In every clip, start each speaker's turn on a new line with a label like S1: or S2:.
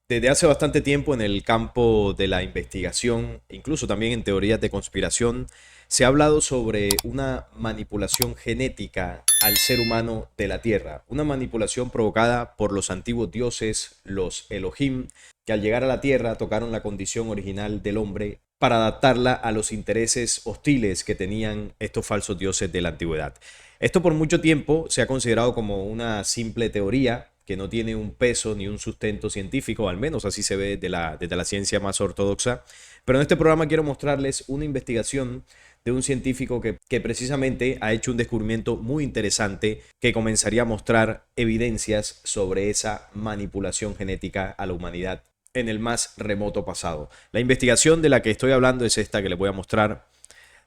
S1: Desde hace bastante tiempo en el campo de la investigación, incluso también en teorías de conspiración, se ha hablado sobre una manipulación genética al ser humano de la Tierra, una manipulación provocada por los antiguos dioses, los Elohim, que al llegar a la Tierra tocaron la condición original del hombre para adaptarla a los intereses hostiles que tenían estos falsos dioses de la antigüedad. Esto por mucho tiempo se ha considerado como una simple teoría que no tiene un peso ni un sustento científico, al menos así se ve desde la ciencia más ortodoxa. Pero en este programa quiero mostrarles una investigación de un científico que precisamente ha hecho un descubrimiento muy interesante que comenzaría a mostrar evidencias sobre esa manipulación genética a la humanidad en el más remoto pasado. La investigación de la que estoy hablando es esta que les voy a mostrar,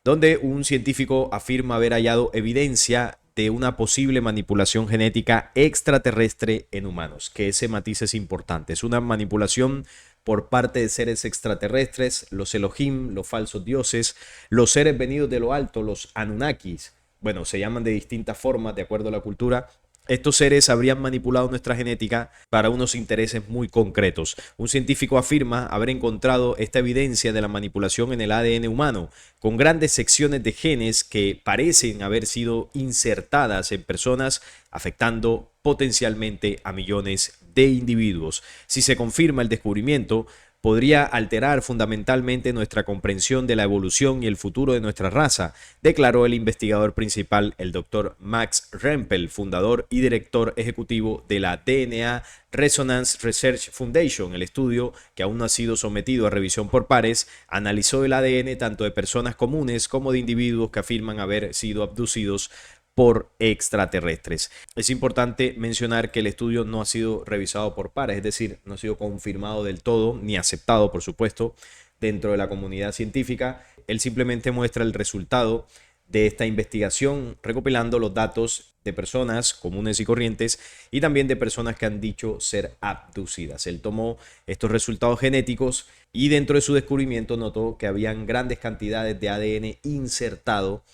S1: donde un científico afirma haber hallado evidencia de una posible manipulación genética extraterrestre en humanos, que ese matiz es importante. Es una manipulación por parte de seres extraterrestres, los Elohim, los falsos dioses, los seres venidos de lo alto, los Anunnakis. Bueno, se llaman de distintas formas de acuerdo a la cultura. Estos seres habrían manipulado nuestra genética para unos intereses muy concretos. Un científico afirma haber encontrado esta evidencia de la manipulación en el ADN humano, con grandes secciones de genes que parecen haber sido insertadas en personas, afectando potencialmente a millones de individuos. Si se confirma el descubrimiento, podría alterar fundamentalmente nuestra comprensión de la evolución y el futuro de nuestra raza, declaró el investigador principal, el doctor Max Rempel, fundador y director ejecutivo de la DNA Resonance Research Foundation. El estudio, que aún no ha sido sometido a revisión por pares, analizó el ADN tanto de personas comunes como de individuos que afirman haber sido abducidos por extraterrestres. Es importante mencionar que el estudio no ha sido revisado por pares, es decir, no ha sido confirmado del todo, ni aceptado, por supuesto, dentro de la comunidad científica. Él simplemente muestra el resultado de esta investigación, recopilando los datos de personas comunes y corrientes y también de personas que han dicho ser abducidas. Él tomó estos resultados genéticos y dentro de su descubrimiento notó que habían grandes cantidades de ADN insertado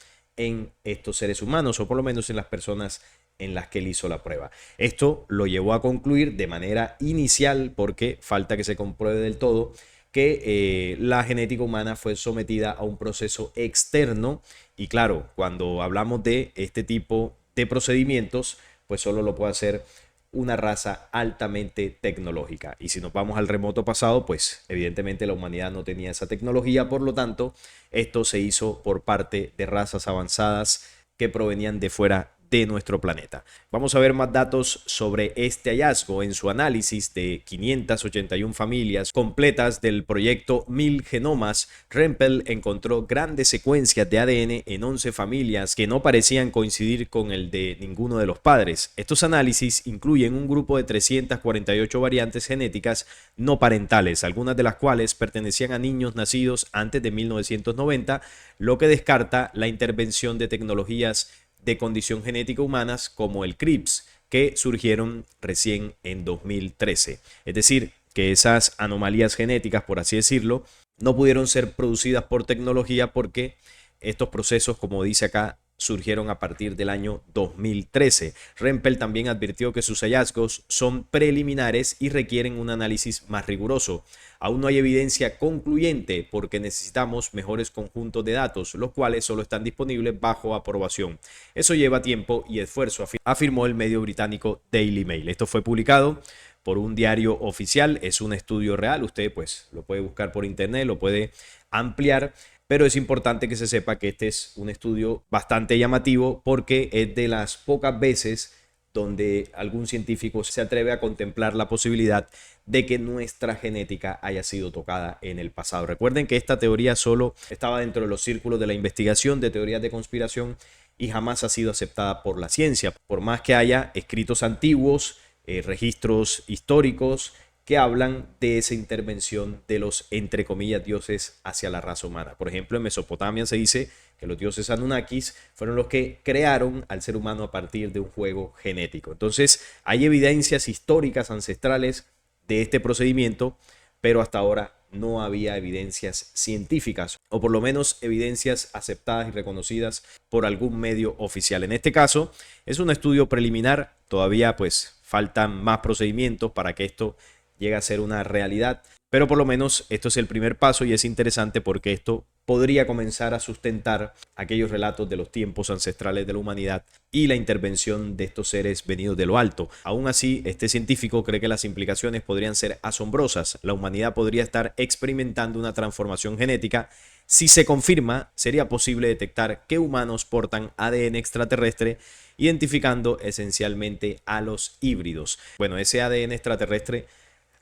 S1: en estos seres humanos, o por lo menos en las personas en las que él hizo la prueba. Esto lo llevó a concluir de manera inicial, porque falta que se compruebe del todo, que la genética humana fue sometida a un proceso externo. Y claro, cuando hablamos de este tipo de procedimientos, pues solo lo puede hacer una raza altamente tecnológica. Y si nos vamos al remoto pasado, pues evidentemente la humanidad no tenía esa tecnología, por lo tanto, esto se hizo por parte de razas avanzadas que provenían de fuera de nuestro planeta. Vamos a ver más datos sobre este hallazgo en su análisis de 581 familias completas del proyecto 1000 genomas. Rempel encontró grandes secuencias de ADN en 11 familias que no parecían coincidir con el de ninguno de los padres. Estos análisis incluyen un grupo de 348 variantes genéticas no parentales, algunas de las cuales pertenecían a niños nacidos antes de 1990, lo que descarta la intervención de tecnologías de condición genética humanas como el CRISPR, que surgieron recién en 2013. Es decir, que esas anomalías genéticas, por así decirlo, no pudieron ser producidas por tecnología porque estos procesos, como dice acá, surgieron a partir del año 2013. Rempel también advirtió que sus hallazgos son preliminares y requieren un análisis más riguroso. Aún no hay evidencia concluyente porque necesitamos mejores conjuntos de datos, los cuales solo están disponibles bajo aprobación. Eso lleva tiempo y esfuerzo, afirmó el medio británico Daily Mail. Esto fue publicado por un diario oficial, es un estudio real, usted pues lo puede buscar por internet, lo puede ampliar, pero es importante que se sepa que este es un estudio bastante llamativo porque es de las pocas veces donde algún científico se atreve a contemplar la posibilidad de que nuestra genética haya sido tocada en el pasado. Recuerden que esta teoría solo estaba dentro de los círculos de la investigación de teorías de conspiración y jamás ha sido aceptada por la ciencia, por más que haya escritos antiguos, registros históricos que hablan de esa intervención de los, entre comillas, dioses hacia la raza humana. Por ejemplo, en Mesopotamia se dice que los dioses Anunnakis fueron los que crearon al ser humano a partir de un juego genético. Entonces, hay evidencias históricas ancestrales de este procedimiento, pero hasta ahora no había evidencias científicas, o por lo menos evidencias aceptadas y reconocidas por algún medio oficial. En este caso, es un estudio preliminar, todavía pues faltan más procedimientos para que esto llega a ser una realidad. Pero por lo menos esto es el primer paso y es interesante porque esto podría comenzar a sustentar aquellos relatos de los tiempos ancestrales de la humanidad y la intervención de estos seres venidos de lo alto. Aún así, este científico cree que las implicaciones podrían ser asombrosas. La humanidad podría estar experimentando una transformación genética. Si se confirma, sería posible detectar qué humanos portan ADN extraterrestre, identificando esencialmente a los híbridos. Bueno, ese ADN extraterrestre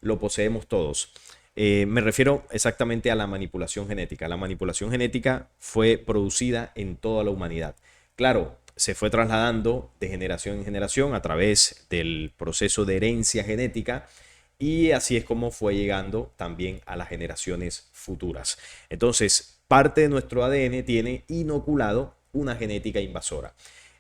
S1: lo poseemos todos. Me refiero exactamente a la manipulación genética. La manipulación genética fue producida en toda la humanidad. Claro, se fue trasladando de generación en generación a través del proceso de herencia genética y así es como fue llegando también a las generaciones futuras. Entonces, parte de nuestro ADN tiene inoculado una genética invasora.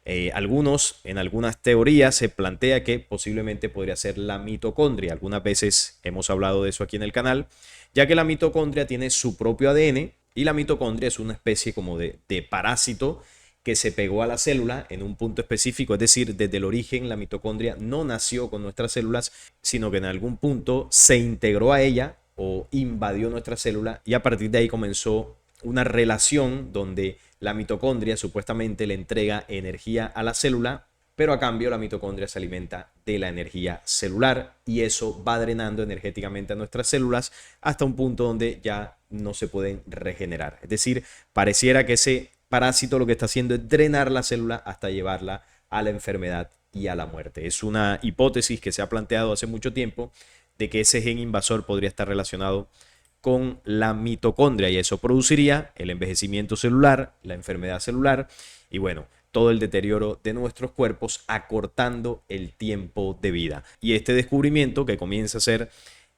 S1: En algunas teorías se plantea que posiblemente podría ser la mitocondria. Algunas veces hemos hablado de eso aquí en el canal, ya que la mitocondria tiene su propio ADN y la mitocondria es una especie como de parásito que se pegó a la célula en un punto específico. Es decir, desde el origen la mitocondria no nació con nuestras células, sino que en algún punto se integró a ella o invadió nuestra célula y a partir de ahí comenzó una relación donde la mitocondria supuestamente le entrega energía a la célula, pero a cambio la mitocondria se alimenta de la energía celular y eso va drenando energéticamente a nuestras células hasta un punto donde ya no se pueden regenerar. Es decir, pareciera que ese parásito lo que está haciendo es drenar la célula hasta llevarla a la enfermedad y a la muerte. Es una hipótesis que se ha planteado hace mucho tiempo de que ese gen invasor podría estar relacionado con la mitocondria y eso produciría el envejecimiento celular, la enfermedad celular y bueno, todo el deterioro de nuestros cuerpos acortando el tiempo de vida. Y este descubrimiento que comienza a hacer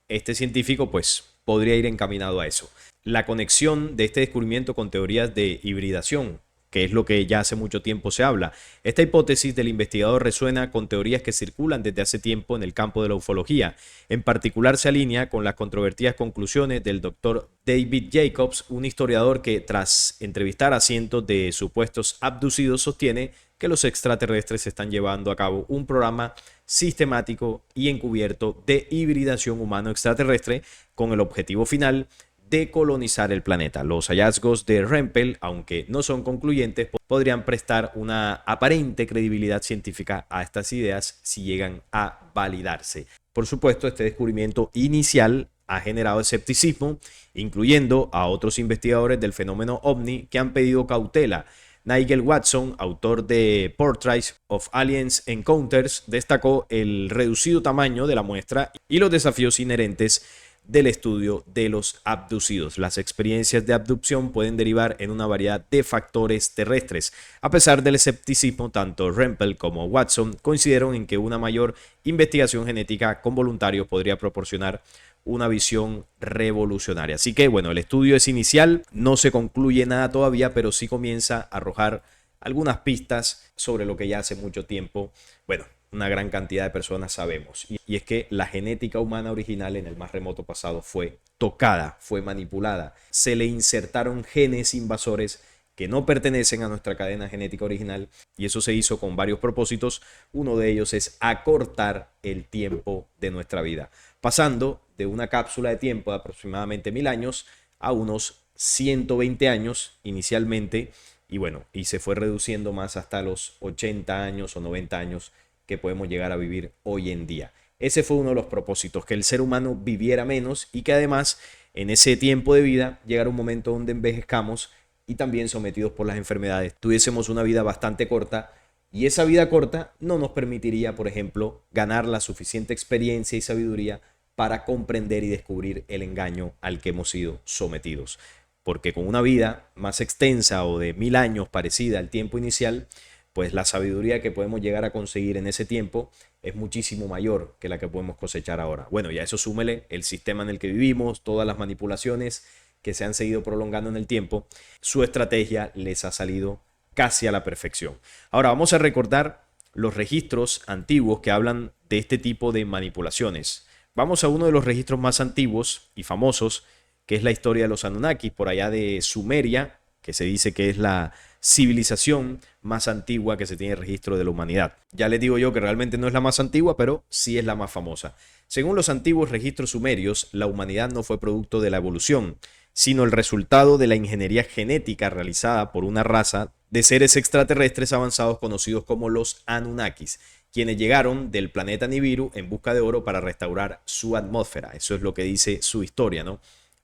S1: este científico pues podría ir encaminado a eso. La conexión de este descubrimiento con teorías de hibridación, que es lo que ya hace mucho tiempo se habla. Esta hipótesis del investigador resuena con teorías que circulan desde hace tiempo en el campo de la ufología. En particular se alinea con las controvertidas conclusiones del doctor David Jacobs, un historiador que tras entrevistar a cientos de supuestos abducidos sostiene que los extraterrestres están llevando a cabo un programa sistemático y encubierto de hibridación humano-extraterrestre con el objetivo final de colonizar el planeta. Los hallazgos de Rempel, aunque no son concluyentes, podrían prestar una aparente credibilidad científica a estas ideas si llegan a validarse. Por supuesto, este descubrimiento inicial ha generado escepticismo, incluyendo a otros investigadores del fenómeno OVNI que han pedido cautela. Nigel Watson, autor de Portraits of Aliens Encounters, destacó el reducido tamaño de la muestra y los desafíos inherentes del estudio de los abducidos. Las experiencias de abducción pueden derivar en una variedad de factores terrestres. A pesar del escepticismo, tanto Rempel como Watson coincidieron en que una mayor investigación genética con voluntarios podría proporcionar una visión revolucionaria. Así que bueno, el estudio es inicial, no se concluye nada todavía, pero sí comienza a arrojar algunas pistas sobre lo que ya hace mucho tiempo, bueno, una gran cantidad de personas sabemos. Y es que la genética humana original en el más remoto pasado fue tocada, fue manipulada. Se le insertaron genes invasores que no pertenecen a nuestra cadena genética original y eso se hizo con varios propósitos. Uno de ellos es acortar el tiempo de nuestra vida, pasando de una cápsula de tiempo de aproximadamente 1000 años a unos 120 años inicialmente y bueno, y se fue reduciendo más hasta los 80 años o 90 años que podemos llegar a vivir hoy en día. Ese fue uno de los propósitos, que el ser humano viviera menos y que además en ese tiempo de vida llegara un momento donde envejezcamos y también sometidos por las enfermedades tuviésemos una vida bastante corta y esa vida corta no nos permitiría, por ejemplo, ganar la suficiente experiencia y sabiduría para comprender y descubrir el engaño al que hemos sido sometidos. Porque con una vida más extensa o de 1000 años parecida al tiempo inicial, pues la sabiduría que podemos llegar a conseguir en ese tiempo es muchísimo mayor que la que podemos cosechar ahora. Bueno, ya eso súmele el sistema en el que vivimos, todas las manipulaciones que se han seguido prolongando en el tiempo, su estrategia les ha salido casi a la perfección. Ahora vamos a recordar los registros antiguos que hablan de este tipo de manipulaciones. Vamos a uno de los registros más antiguos y famosos, que es la historia de los Anunnakis, por allá de Sumeria, que se dice que es la civilización más antigua que se tiene registro de la humanidad. Ya les digo yo que realmente no es la más antigua, pero sí es la más famosa. Según los antiguos registros sumerios, la humanidad no fue producto de la evolución, sino el resultado de la ingeniería genética realizada por una raza de seres extraterrestres avanzados conocidos como los Anunnakis, quienes llegaron del planeta Nibiru en busca de oro para restaurar su atmósfera. Eso es lo que dice su historia, ¿no?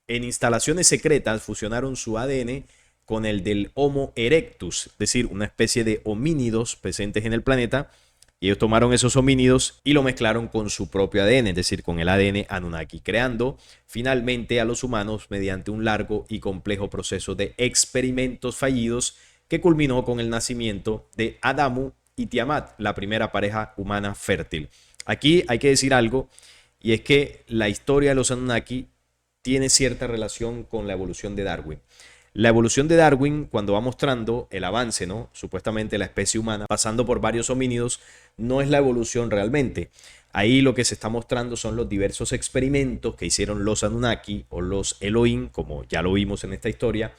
S1: En instalaciones secretas fusionaron su ADN con el del Homo erectus, es decir, una especie de homínidos presentes en el planeta, y ellos tomaron esos homínidos y lo mezclaron con su propio ADN, es decir, con el ADN Anunnaki, creando finalmente a los humanos mediante un largo y complejo proceso de experimentos fallidos que culminó con el nacimiento de Adamu y Tiamat, la primera pareja humana fértil. Aquí hay que decir algo, y es que la historia de los Anunnaki tiene cierta relación con la evolución de Darwin. La evolución de Darwin, cuando va mostrando el avance, ¿no? Supuestamente la especie humana, pasando por varios homínidos, no es la evolución realmente. Ahí lo que se está mostrando son los diversos experimentos que hicieron los Anunnaki o los Elohim, como ya lo vimos en esta historia,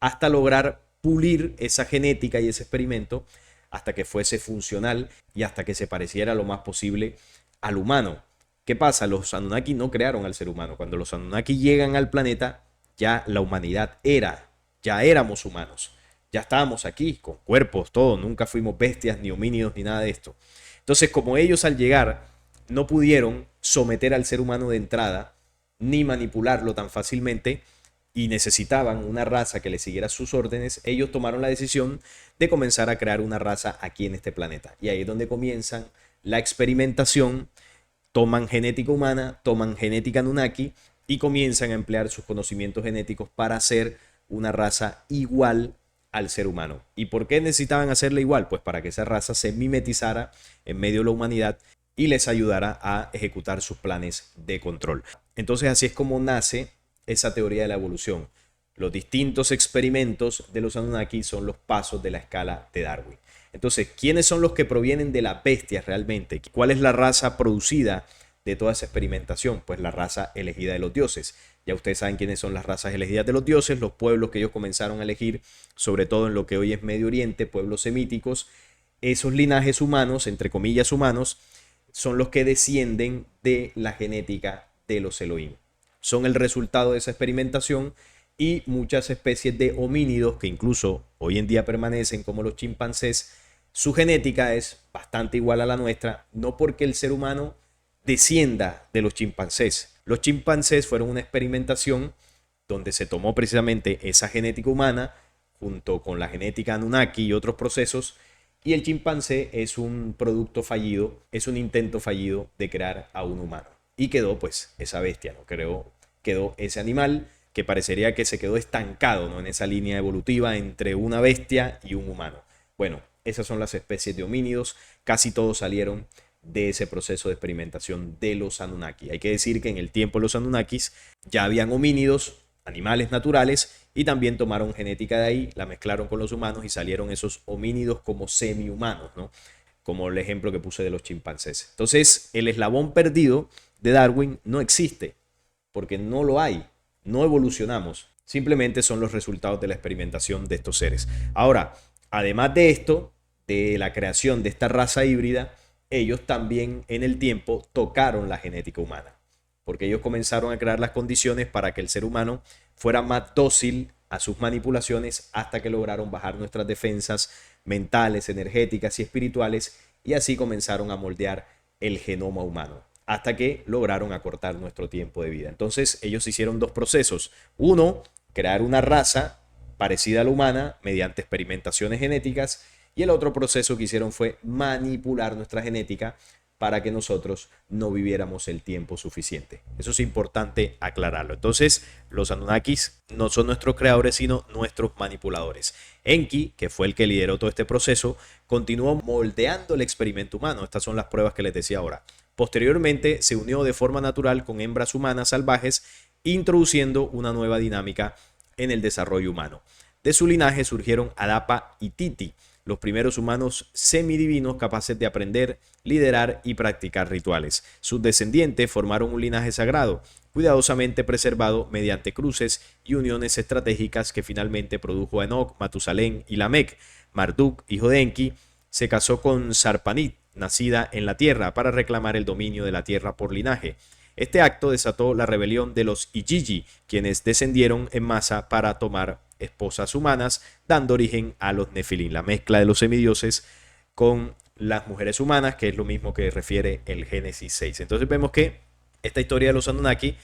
S1: hasta lograr pulir esa genética y ese experimento hasta que fuese funcional y hasta que se pareciera lo más posible al humano. ¿Qué pasa? Los Anunnaki no crearon al ser humano. Cuando los Anunnaki llegan al planeta, ya la humanidad ya éramos humanos. Ya estábamos aquí, con cuerpos, todo. Nunca fuimos bestias, ni homínidos, ni nada de esto. Entonces, como ellos al llegar no pudieron someter al ser humano de entrada, ni manipularlo tan fácilmente, y necesitaban una raza que le siguiera sus órdenes, ellos tomaron la decisión de comenzar a crear una raza aquí en este planeta. Y ahí es donde comienzan la experimentación. Toman genética humana, toman genética Anunnaki y comienzan a emplear sus conocimientos genéticos para hacer una raza igual al ser humano. ¿Y por qué necesitaban hacerla igual? Pues para que esa raza se mimetizara en medio de la humanidad y les ayudara a ejecutar sus planes de control. Entonces así es como nace esa teoría de la evolución. Los distintos experimentos de los Anunnaki son los pasos de la escala de Darwin. Entonces, ¿quiénes son los que provienen de las bestias realmente? ¿Cuál es la raza producida de toda esa experimentación? Pues la raza elegida de los dioses. Ya ustedes saben quiénes son las razas elegidas de los dioses, los pueblos que ellos comenzaron a elegir, sobre todo en lo que hoy es Medio Oriente, pueblos semíticos. Esos linajes humanos, entre comillas humanos, son los que descienden de la genética de los Elohim. Son el resultado de esa experimentación y muchas especies de homínidos que incluso hoy en día permanecen como los chimpancés, su genética es bastante igual a la nuestra, no porque el ser humano descienda de los chimpancés. Los chimpancés fueron una experimentación donde se tomó precisamente esa genética humana junto con la genética Anunnaki y otros procesos, y el chimpancé es un producto fallido, es un intento fallido de crear a un humano. Y quedó pues esa bestia, ¿no? Quedó ese animal que parecería que se quedó estancado, ¿no? En esa línea evolutiva entre una bestia y un humano. Bueno, esas son las especies de homínidos, casi todos salieron de ese proceso de experimentación de los Anunnaki. Hay que decir que en el tiempo de los Anunnakis ya habían homínidos, animales naturales, y también tomaron genética de ahí, la mezclaron con los humanos y salieron esos homínidos como semi-humanos, ¿no? Como el ejemplo que puse de los chimpancés. Entonces, el eslabón perdido de Darwin no existe, porque no lo hay. No evolucionamos, simplemente son los resultados de la experimentación de estos seres. Ahora, además de esto, de la creación de esta raza híbrida, ellos también en el tiempo tocaron la genética humana, porque ellos comenzaron a crear las condiciones para que el ser humano fuera más dócil a sus manipulaciones hasta que lograron bajar nuestras defensas mentales, energéticas y espirituales, y así comenzaron a moldear el genoma humano, hasta que lograron acortar nuestro tiempo de vida. Entonces ellos hicieron dos procesos. Uno, crear una raza parecida a la humana mediante experimentaciones genéticas, y el otro proceso que hicieron fue manipular nuestra genética para que nosotros no viviéramos el tiempo suficiente. Eso es importante aclararlo. Entonces, los Anunnakis no son nuestros creadores, sino nuestros manipuladores. Enki, que fue el que lideró todo este proceso, continuó moldeando el experimento humano. Estas son las pruebas que les decía ahora. Posteriormente, se unió de forma natural con hembras humanas salvajes, introduciendo una nueva dinámica en el desarrollo humano. De su linaje surgieron Adapa y Titi, los primeros humanos semidivinos capaces de aprender, liderar y practicar rituales. Sus descendientes formaron un linaje sagrado, cuidadosamente preservado mediante cruces y uniones estratégicas que finalmente produjo a Enoc, Matusalén y Lamec. Marduk, hijo de Enki, se casó con Sarpanit, nacida en la tierra, para reclamar el dominio de la tierra por linaje. Este acto desató la rebelión de los Igigi, quienes descendieron en masa para tomar esposas humanas, dando origen a los Nefilim, la mezcla de los semidioses con las mujeres humanas, que es lo mismo que refiere el Génesis 6. Entonces vemos que esta historia de los Anunnaki,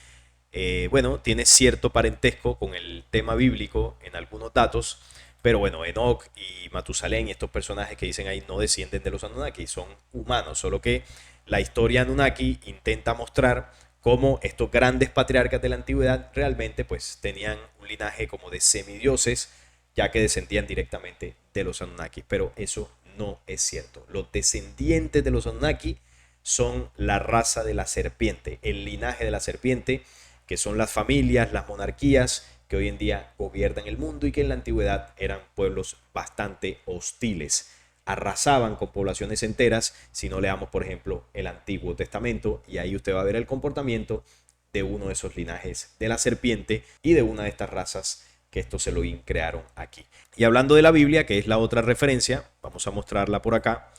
S1: bueno, tiene cierto parentesco con el tema bíblico en algunos datos, pero bueno, Enoch y Matusalén y estos personajes que dicen ahí no descienden de los Anunnaki, son humanos, solo que la historia Anunnaki intenta mostrar cómo estos grandes patriarcas de la antigüedad realmente pues tenían un linaje como de semidioses, ya que descendían directamente de los Anunnaki, pero eso no es cierto. Los descendientes de los Anunnaki son la raza de la serpiente, el linaje de la serpiente, que son las familias, las monarquías que hoy en día gobiernan el mundo y que en la antigüedad eran pueblos bastante hostiles. Arrasaban con poblaciones enteras si no leamos, por ejemplo, el Antiguo Testamento, y ahí usted va a ver el comportamiento de uno de esos linajes de la serpiente y de una de estas razas que estos Elohim crearon aquí. Y hablando de la Biblia, que es la otra referencia, vamos a mostrarla por acá,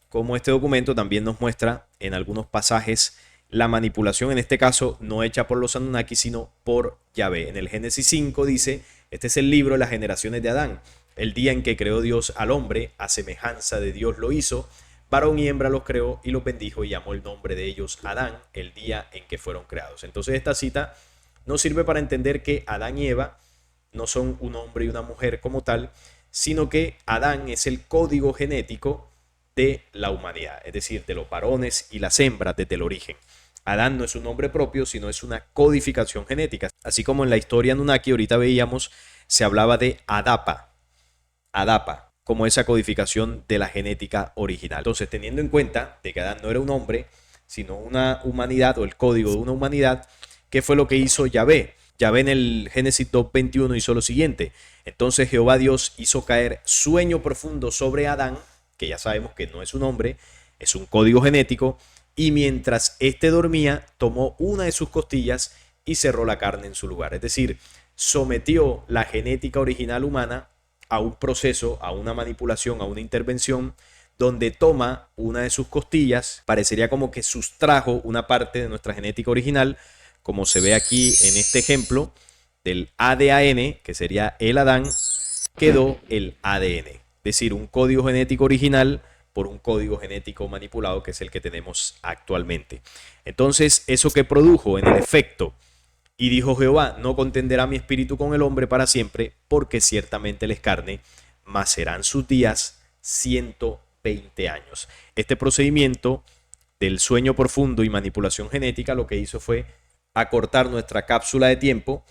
S1: como este documento también nos muestra en algunos pasajes la manipulación, en este caso no hecha por los Anunnaki, sino por Yahvé. En el Génesis 5 dice, este es el libro de las generaciones de Adán. El día en que creó Dios al hombre, a semejanza de Dios lo hizo, varón y hembra los creó y los bendijo y llamó el nombre de ellos Adán, el día en que fueron creados. Entonces esta cita nos sirve para entender que Adán y Eva no son un hombre y una mujer como tal, sino que Adán es el código genético de la humanidad, es decir, de los varones y las hembras desde el origen. Adán no es un nombre propio, sino es una codificación genética. Así como en la historia Anunnaki, ahorita veíamos, se hablaba de Adapa, como esa codificación de la genética original. Entonces, teniendo en cuenta de que Adán no era un hombre, sino una humanidad o el código de una humanidad, ¿qué fue lo que hizo Yahvé? Yahvé en el Génesis 2:21 hizo lo siguiente. Entonces Jehová Dios hizo caer sueño profundo sobre Adán, que ya sabemos que no es un hombre, es un código genético, y mientras éste dormía, tomó una de sus costillas y cerró la carne en su lugar. Es decir, sometió la genética original humana a un proceso, a una manipulación, a una intervención, donde toma una de sus costillas, parecería como que sustrajo una parte de nuestra genética original, como se ve aquí en este ejemplo, del ADAN, que sería el Adán, quedó el ADN. Es decir, un código genético original por un código genético manipulado, que es el que tenemos actualmente. Entonces, eso que produjo en el efecto, y dijo Jehová, no contenderá mi espíritu con el hombre para siempre, porque ciertamente él es carne, mas serán sus días 120 años. Este procedimiento del sueño profundo y manipulación genética lo que hizo fue acortar nuestra cápsula de tiempo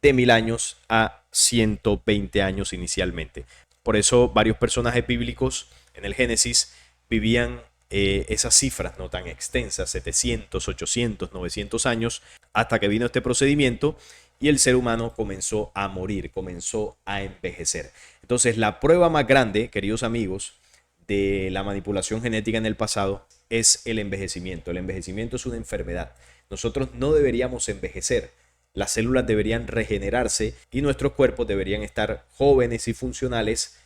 S1: de 1000 años a 120 años inicialmente. Por eso varios personajes bíblicos en el Génesis vivían esas cifras no tan extensas, 700, 800, 900 años, hasta que vino este procedimiento y el ser humano comenzó a morir, comenzó a envejecer. Entonces, la prueba más grande, queridos amigos, de la manipulación genética en el pasado es el envejecimiento. El envejecimiento es una enfermedad. Nosotros no deberíamos envejecer. Las células deberían regenerarse y nuestros cuerpos deberían estar jóvenes y funcionales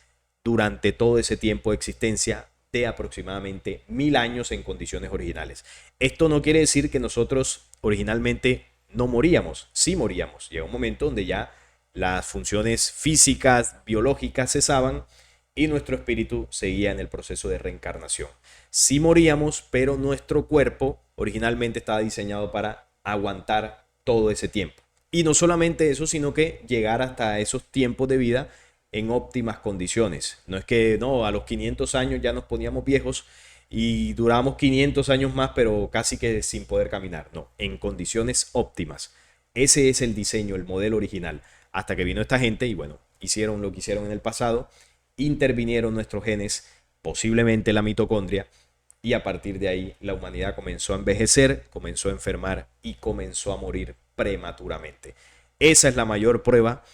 S1: durante todo ese tiempo de existencia de aproximadamente 1000 años en condiciones originales. Esto no quiere decir que nosotros originalmente no moríamos, sí moríamos. Llega un momento donde ya las funciones físicas, biológicas cesaban y nuestro espíritu seguía en el proceso de reencarnación. Sí moríamos, pero nuestro cuerpo originalmente estaba diseñado para aguantar todo ese tiempo. Y no solamente eso, sino que llegar hasta esos tiempos de vida en óptimas condiciones. No es que no, a los 500 años ya nos poníamos viejos y duramos 500 años más, pero casi que sin poder caminar. No, en condiciones óptimas. Ese es el diseño, el modelo original. Hasta que vino esta gente y bueno, hicieron lo que hicieron en el pasado, intervinieron nuestros genes, posiblemente la mitocondria, y a partir de ahí la humanidad comenzó a envejecer, comenzó a enfermar y comenzó a morir prematuramente. Esa es la mayor prueba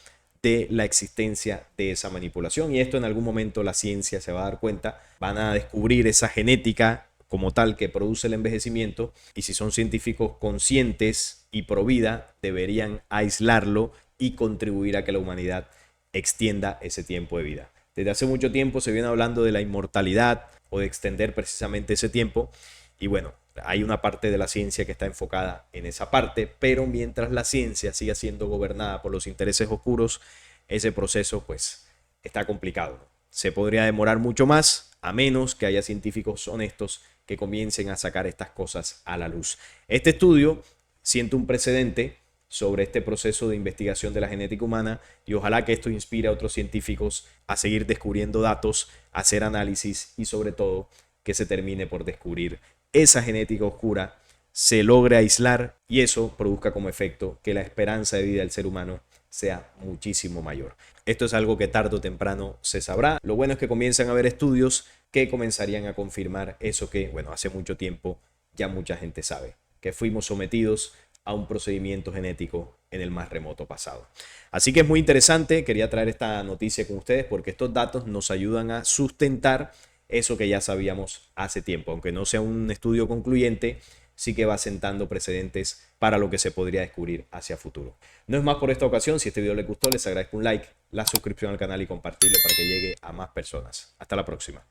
S1: de la existencia de esa manipulación. Y esto en algún momento la ciencia se va a dar cuenta, van a descubrir esa genética como tal que produce el envejecimiento, y si son científicos conscientes y pro vida, deberían aislarlo y contribuir a que la humanidad extienda ese tiempo de vida. Desde hace mucho tiempo se viene hablando de la inmortalidad o de extender precisamente ese tiempo, y bueno, hay una parte de la ciencia que está enfocada en esa parte, pero mientras la ciencia siga siendo gobernada por los intereses oscuros, ese proceso pues está complicado. Se podría demorar mucho más, a menos que haya científicos honestos que comiencen a sacar estas cosas a la luz. Este estudio siente un precedente sobre este proceso de investigación de la genética humana, y ojalá que esto inspire a otros científicos a seguir descubriendo datos, a hacer análisis y sobre todo que se termine por descubrir esa genética oscura, se logre aislar y eso produzca como efecto que la esperanza de vida del ser humano sea muchísimo mayor. Esto es algo que tarde o temprano se sabrá. Lo bueno es que comienzan a haber estudios que comenzarían a confirmar eso que, bueno, hace mucho tiempo ya mucha gente sabe, que fuimos sometidos a un procedimiento genético en el más remoto pasado. Así que es muy interesante, quería traer esta noticia con ustedes porque estos datos nos ayudan a sustentar eso que ya sabíamos hace tiempo. Aunque no sea un estudio concluyente, sí que va sentando precedentes para lo que se podría descubrir hacia futuro. No es más por esta ocasión. Si este video les gustó, les agradezco un like, la suscripción al canal y compartirlo para que llegue a más personas. Hasta la próxima.